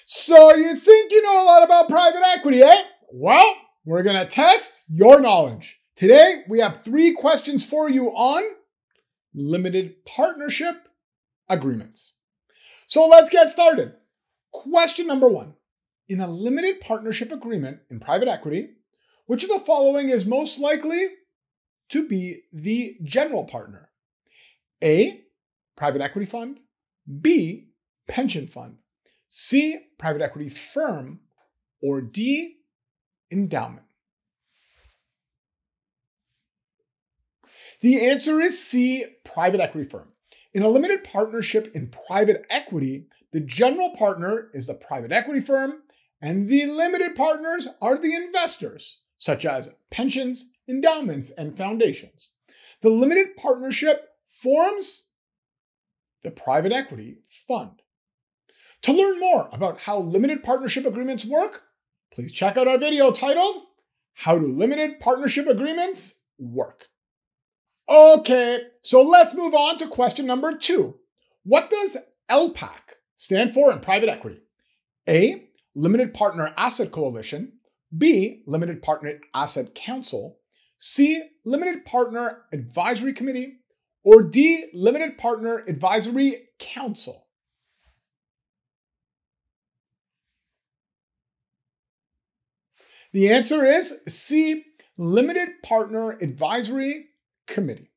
So you think you know a lot about private equity, eh? Well, we're going to test your knowledge. Today, we have 3 questions for you on limited partnership agreements. So let's get started. Question number 1. In a limited partnership agreement in private equity, which of the following is most likely to be the general partner? A, private equity fund. B, pension fund. C, private equity firm. Or D, endowment. The answer is C, private equity firm. In a limited partnership in private equity, the general partner is the private equity firm, and the limited partners are the investors, such as pensions, endowments, and foundations. The limited partnership forms the private equity fund. To learn more about how limited partnership agreements work, please check out our video titled, How Do Limited Partnership Agreements Work? Okay, so let's move on to question number 2. What does LPAC stand for in private equity? A, Limited Partner Asset Coalition. B, Limited Partner Asset Council. C, Limited Partner Advisory Committee. Or D, Limited Partner Advisory Council. The answer is C, Limited Partner Advisory Committee.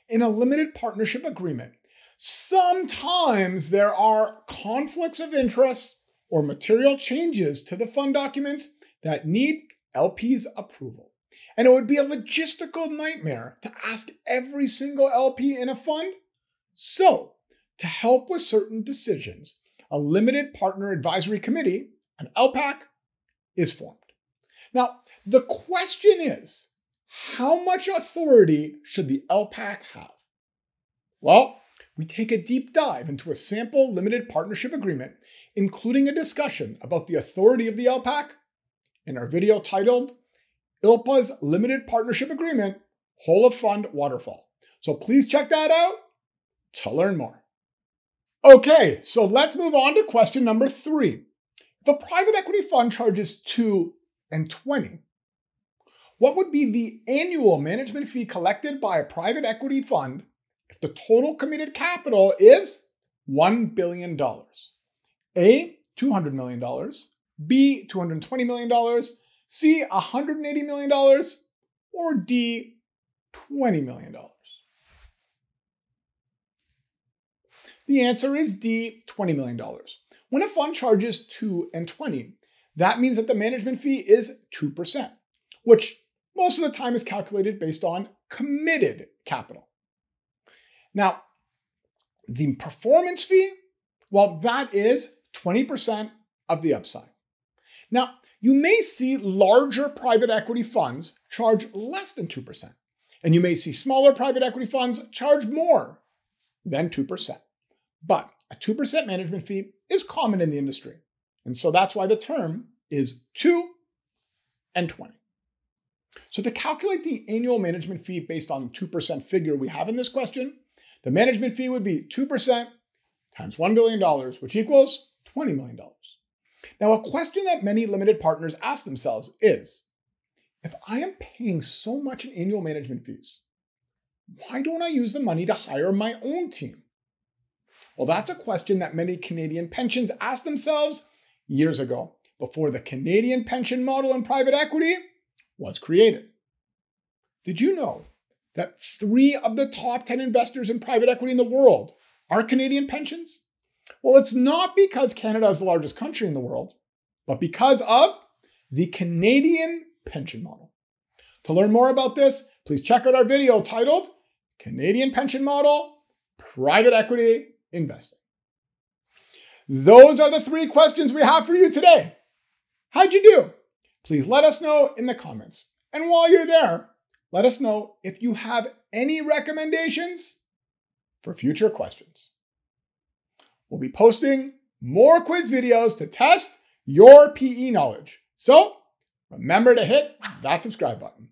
In a limited partnership agreement, sometimes there are conflicts of interest or material changes to the fund documents that need LP's approval. And it would be a logistical nightmare to ask every single LP in a fund. So, to help with certain decisions, a limited partner advisory committee, an LPAC, is formed. Now, the question is, how much authority should the LPAC have? Well, we take a deep dive into a sample limited partnership agreement, including a discussion about the authority of the LPAC in our video titled ILPA's Limited Partnership Agreement, Whole of Fund Waterfall. So please check that out to learn more. Okay, so let's move on to question number 3. If a private equity fund charges 2 and 20, what would be the annual management fee collected by a private equity fund if the total committed capital is $1 billion? A, $200 million. B, $220 million. C, $180 million. Or D, $20 million. The answer is D, $20 million. When a fund charges 2 and 20, that means that the management fee is 2%, which most of the time is calculated based on committed capital. Now, the performance fee, well, that is 20% of the upside. Now, you may see larger private equity funds charge less than 2%, and you may see smaller private equity funds charge more than 2%. But a 2% management fee is common in the industry, and so that's why the term is 2 and 20. So to calculate the annual management fee based on the 2% figure we have in this question, the management fee would be 2% times $1 billion, which equals $20 million. Now, a question that many limited partners ask themselves is, if I am paying so much in annual management fees, why don't I use the money to hire my own team? Well, that's a question that many Canadian pensions asked themselves years ago, before the Canadian pension model in private equity was created. Did you know that 3 of the top 10 investors in private equity in the world are Canadian pensions? Well, it's not because Canada is the largest country in the world, but because of the Canadian pension model. To learn more about this, please check out our video titled Canadian Pension Model, Private Equity Investing. Those are the 3 questions we have for you today. How'd you do? Please let us know in the comments. And while you're there, let us know if you have any recommendations for future questions. We'll be posting more quiz videos to test your PE knowledge. So remember to hit that subscribe button.